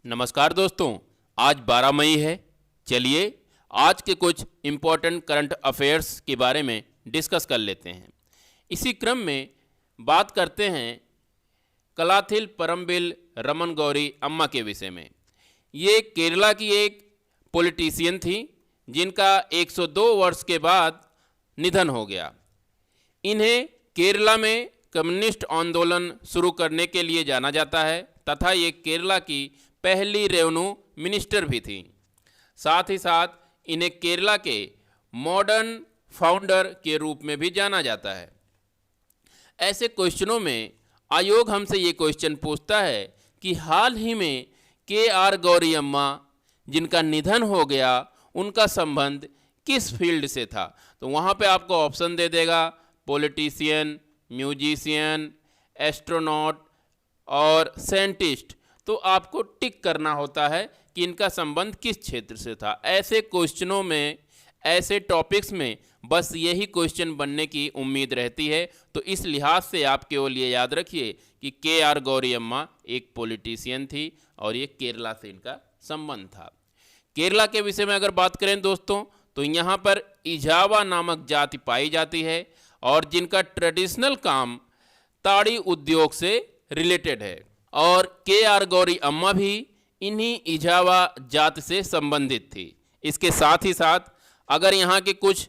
नमस्कार दोस्तों, आज 12 मई है। चलिए आज के कुछ इम्पोर्टेंट करंट अफेयर्स के बारे में डिस्कस कर लेते हैं। इसी क्रम में बात करते हैं कलाथिल परम्बिल रमन गौरी अम्मा के विषय में। ये केरला की एक पॉलिटिशियन थी जिनका 102 वर्ष के बाद निधन हो गया। इन्हें केरला में कम्युनिस्ट आंदोलन शुरू करने के लिए जाना जाता है तथा ये केरला की पहली रेवेन्यू मिनिस्टर भी थी। साथ ही साथ इन्हें केरला के मॉडर्न फाउंडर के रूप में भी जाना जाता है। ऐसे क्वेश्चनों में आयोग हमसे ये क्वेश्चन पूछता है कि हाल ही में के.आर. गौरी अम्मा जिनका निधन हो गया उनका संबंध किस फील्ड से था। तो वहाँ पे आपको ऑप्शन दे देगा पॉलिटिशियन, म्यूजिशियन, एस्ट्रोनॉट और साइंटिस्ट। तो आपको टिक करना होता है कि इनका संबंध किस क्षेत्र से था। ऐसे क्वेश्चनों में, ऐसे टॉपिक्स में बस यही क्वेश्चन बनने की उम्मीद रहती है। तो इस लिहाज से आप केवल ये याद रखिए कि के.आर. गौरी अम्मा एक पॉलिटिशियन थी और ये केरला से इनका संबंध था। केरला के विषय में अगर बात करें दोस्तों, तो यहाँ पर इजावा नामक जाति पाई जाती है और जिनका ट्रेडिशनल काम ताड़ी उद्योग से रिलेटेड है। और के.आर. गौरी अम्मा भी इन्हीं इजावा जाति से संबंधित थी। इसके साथ ही साथ अगर यहाँ के कुछ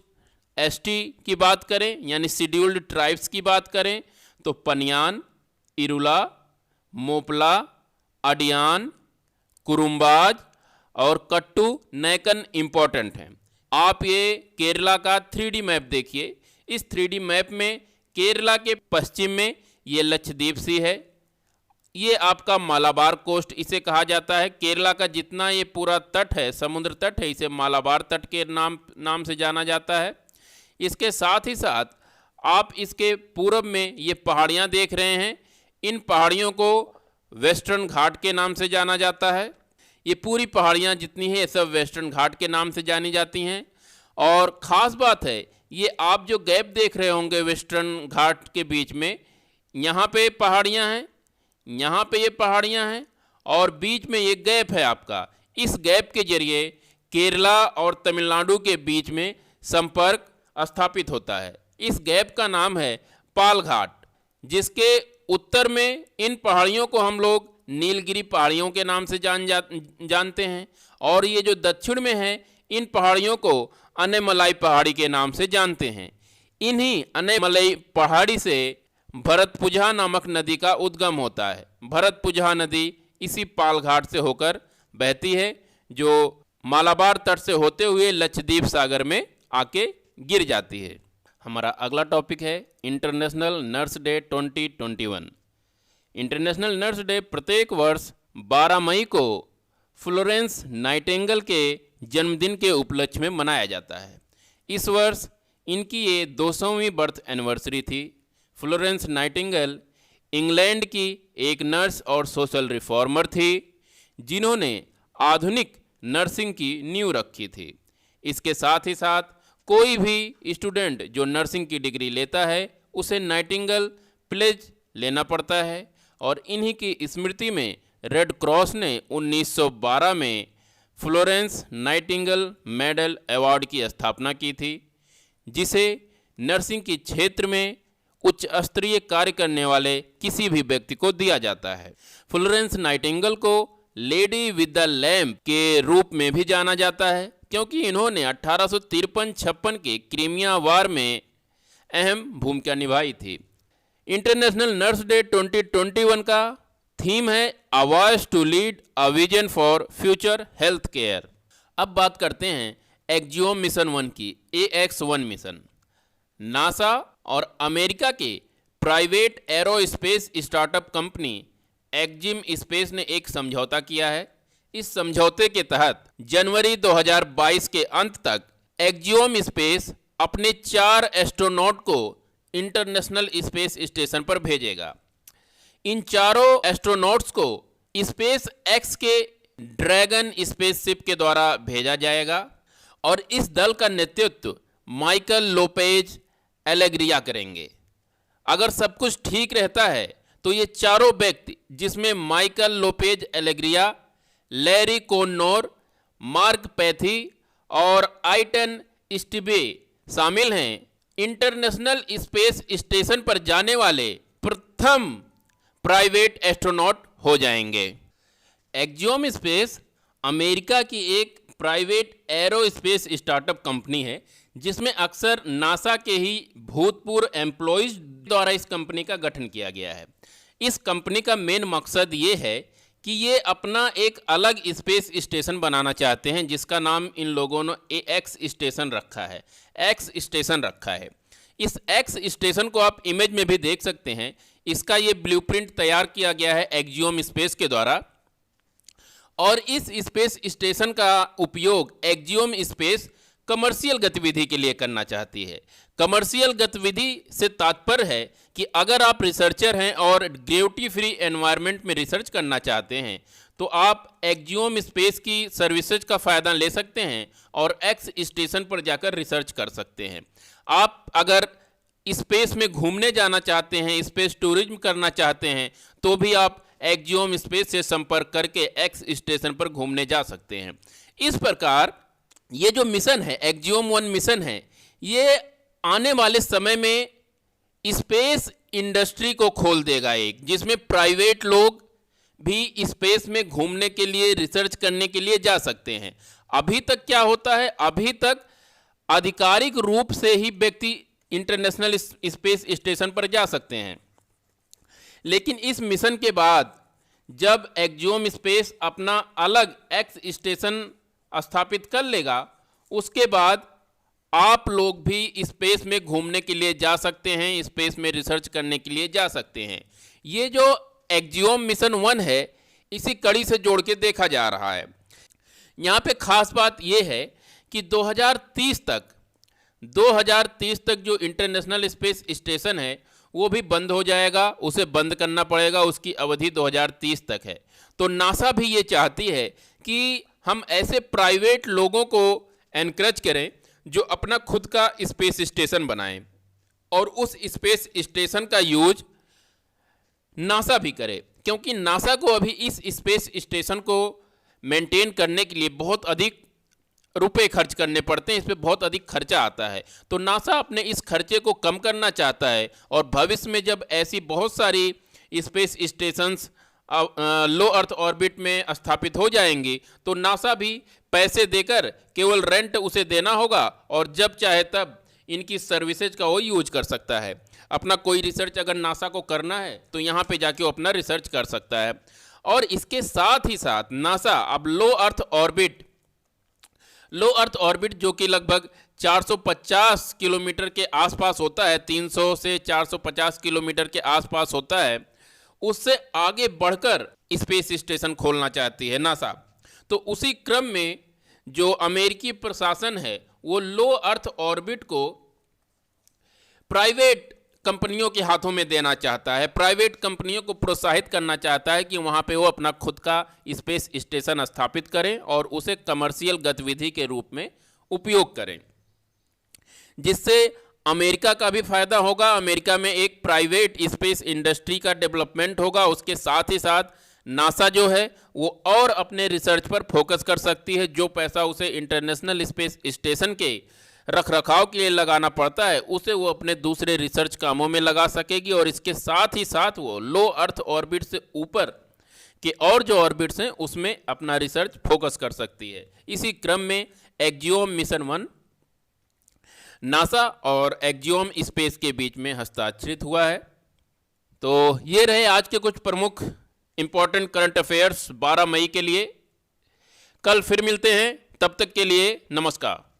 एसटी की बात करें यानी शेड्यूल्ड ट्राइब्स की बात करें तो पनियान, इरुला, मोपला, अडियान, कुरुम्बाज और कट्टू नैकन इम्पॉर्टेंट हैं। आप ये केरला का 3D मैप देखिए। इस 3D मैप में केरला के पश्चिम में ये लक्षद्वीप सी है। ये आपका मालाबार कोस्ट इसे कहा जाता है। केरला का जितना ये पूरा तट है, समुद्र तट है, इसे मालाबार तट के नाम से जाना जाता है। इसके साथ ही साथ आप इसके पूरब में ये पहाड़ियाँ देख रहे हैं। इन पहाड़ियों को वेस्टर्न घाट के नाम से जाना जाता है। ये पूरी पहाड़ियाँ जितनी हैं ये सब वेस्टर्न घाट के नाम से जानी जाती हैं। और ख़ास बात है, ये आप जो गैप देख रहे होंगे वेस्टर्न घाट के बीच में, यहाँ पे पहाड़ियाँ हैं, यहाँ पे ये पहाड़ियाँ हैं और बीच में ये गैप है आपका। इस गैप के जरिए केरला और तमिलनाडु के बीच में संपर्क स्थापित होता है। इस गैप का नाम है पाल घाट, जिसके उत्तर में इन पहाड़ियों को हम लोग नीलगिरी पहाड़ियों के नाम से जानते हैं और ये जो दक्षिण में है इन पहाड़ियों को अनेमलाई पहाड़ी के नाम से जानते हैं। इन्हीं अनेमलाई पहाड़ी से भरतपुझा नामक नदी का उद्गम होता है। भरतपुझा नदी इसी पाल घाट से होकर बहती है जो मालाबार तट से होते हुए लक्षद्वीप सागर में आके गिर जाती है। हमारा अगला टॉपिक है international nurse day 2021। International nurse day प्रत्येक वर्ष 12 मई को फ्लोरेंस नाइटिंगेल के जन्मदिन के उपलक्ष्य में मनाया जाता है। इस वर्ष इनकी ये 200वीं बर्थ एनिवर्सरी थी। फ्लोरेंस नाइटिंगेल इंग्लैंड की एक नर्स और सोशल रिफॉर्मर थी जिन्होंने आधुनिक नर्सिंग की नींव रखी थी। इसके साथ ही साथ कोई भी स्टूडेंट जो नर्सिंग की डिग्री लेता है उसे नाइटिंगेल प्लेज लेना पड़ता है और इन्हीं की स्मृति में रेड क्रॉस ने 1912 में फ्लोरेंस नाइटिंगेल मेडल अवार्ड की स्थापना की थी, जिसे नर्सिंग के क्षेत्र में उच्च स्तरीय कार्य करने वाले किसी भी व्यक्ति को दिया जाता है। फ्लोरेंस नाइटिंगेल को लेडी विद द लैम्प के रूप में भी जाना जाता है क्योंकि इन्होंने 1853-56 के क्रीमिया वार में अहम भूमिका निभाई थी। इंटरनेशनल नर्स डे 2021 का थीम है a voice to lead a vision for future health care. अब बात करते हैं एक्जियोम मिशन 1 की, AX-1 मिशन। नासा और अमेरिका के private aerospace startup company Axiom space ने एक समझौता किया है। इस समझौते के तहत जनवरी 2022 के अंत तक एक्जियोम स्पेस अपने 4 एस्ट्रोनॉट को इंटरनेशनल स्पेस स्टेशन पर भेजेगा। इन चारों एस्ट्रोनॉट्स को स्पेस एक्स के ड्रैगन स्पेसशिप के द्वारा भेजा जाएगा और इस दल का नेतृत्व माइकल लोपेज एलेग्रिया करेंगे। अगर सब कुछ ठीक रहता है तो ये चारों व्यक्ति, जिसमें माइकल लोपेज एलेग्रिया, लैरी कोनोर, मार्क पैथी और आइटन स्टिबे शामिल हैं, इंटरनेशनल स्पेस स्टेशन पर जाने वाले प्रथम प्राइवेट एस्ट्रोनॉट हो जाएंगे। एक्जियोम स्पेस अमेरिका की एक प्राइवेट एरोस्पेस स्टार्टअप कंपनी है, जिसमें अक्सर नासा के ही भूतपूर्व एम्प्लॉयज द्वारा इस कंपनी का गठन किया गया है। इस कंपनी का मेन मकसद ये है कि ये अपना एक अलग स्पेस स्टेशन बनाना चाहते हैं, जिसका नाम इन लोगों ने एक्स स्टेशन रखा है। एक्स स्टेशन रखा है। इस एक्स स्टेशन को आप इमेज में भी देख सकते हैं। इसका ये ब्लूप्रिंट तैयार किया गया है एक्जियोम स्पेस के द्वारा, और इस स्पेस स्टेशन का उपयोग एक्जियोम स्पेस कमर्शियल गतिविधि के लिए करना चाहती है। कमर्शियल गतिविधि से तात्पर्य है कि अगर आप रिसर्चर हैं और ग्रेविटी फ्री एनवायरनमेंट में रिसर्च करना चाहते हैं, तो आप एक्जियोम स्पेस की सर्विसेज का फ़ायदा ले सकते हैं और एक्स स्टेशन पर जाकर रिसर्च कर सकते हैं। आप अगर स्पेस में घूमने जाना चाहते हैं, स्पेस टूरिज्म करना चाहते हैं, तो भी आप एक्जियोम स्पेस से संपर्क करके एक्स स्टेशन पर घूमने जा सकते हैं। इस प्रकार ये जो मिशन है, एक्जियोम 1 मिशन है, ये आने वाले समय में स्पेस इंडस्ट्री को खोल देगा, एक जिसमें प्राइवेट लोग भी स्पेस में घूमने के लिए, रिसर्च करने के लिए जा सकते हैं। अभी तक क्या होता है, अभी तक आधिकारिक रूप से ही व्यक्ति इंटरनेशनल स्पेस स्टेशन पर जा सकते हैं, लेकिन इस मिशन के बाद जब एक्जियोम स्पेस अपना अलग एक्स स्टेशन स्थापित कर लेगा, उसके बाद आप लोग भी स्पेस में घूमने के लिए जा सकते हैं, स्पेस में रिसर्च करने के लिए जा सकते हैं। ये जो एक्जियोम मिशन 1 है, इसी कड़ी से जोड़ के देखा जा रहा है। यहाँ पे खास बात ये है कि 2030 तक जो इंटरनेशनल स्पेस स्टेशन है वो भी बंद हो जाएगा, उसे बंद करना पड़ेगा, उसकी अवधि 2030 तक है। तो नासा भी ये चाहती है कि हम ऐसे प्राइवेट लोगों को एनकरेज करें जो अपना खुद का स्पेस स्टेशन बनाएं और उस स्पेस स्टेशन का यूज नासा भी करे, क्योंकि नासा को अभी इस स्पेस स्टेशन को मेंटेन करने के लिए बहुत अधिक रुपए खर्च करने पड़ते हैं, इस पर बहुत अधिक खर्चा आता है। तो नासा अपने इस खर्चे को कम करना चाहता है और भविष्य में जब ऐसी बहुत सारी स्पेस स्टेशंस लो अर्थ ऑर्बिट में स्थापित हो जाएंगी, तो नासा भी पैसे देकर केवल रेंट उसे देना होगा और जब चाहे तब इनकी सर्विसेज का वो यूज कर सकता है। अपना कोई रिसर्च अगर नासा को करना है तो यहाँ पे जाके वो अपना रिसर्च कर सकता है। और इसके साथ ही साथ नासा अब लो अर्थ ऑर्बिट जो कि लगभग 450 किलोमीटर के आसपास होता है, 300 से 450 किलोमीटर के आसपास होता है, उससे आगे बढ़कर स्पेस स्टेशन खोलना चाहती है नासा। तो उसी क्रम में जो अमेरिकी प्रशासन है वो लो अर्थ ऑर्बिट को प्राइवेट कंपनियों के हाथों में देना चाहता है, प्राइवेट कंपनियों को प्रोत्साहित करना चाहता है कि वहाँ पे वो अपना खुद का स्पेस स्टेशन स्थापित करें और उसे कमर्शियल गतिविधि के रूप में उपयोग करें, जिससे अमेरिका का भी फायदा होगा। अमेरिका में एक प्राइवेट स्पेस इंडस्ट्री का डेवलपमेंट होगा। उसके साथ ही साथ नासा जो है वो और अपने रिसर्च पर फोकस कर सकती है। जो पैसा उसे इंटरनेशनल स्पेस स्टेशन के रखरखाव के लिए लगाना पड़ता है, उसे वो अपने दूसरे रिसर्च कामों में लगा सकेगी और इसके साथ ही साथ वो लो अर्थ ऑर्बिट से ऊपर के और जो ऑर्बिट्स हैं उसमें अपना रिसर्च फोकस कर सकती है। इसी क्रम में एक्जियोम मिशन 1 नासा और एक्जियोम स्पेस के बीच में हस्ताक्षरित हुआ है। तो ये रहे आज के कुछ प्रमुख इंपॉर्टेंट करंट अफेयर्स 12 मई के लिए। कल फिर मिलते हैं, तब तक के लिए नमस्कार।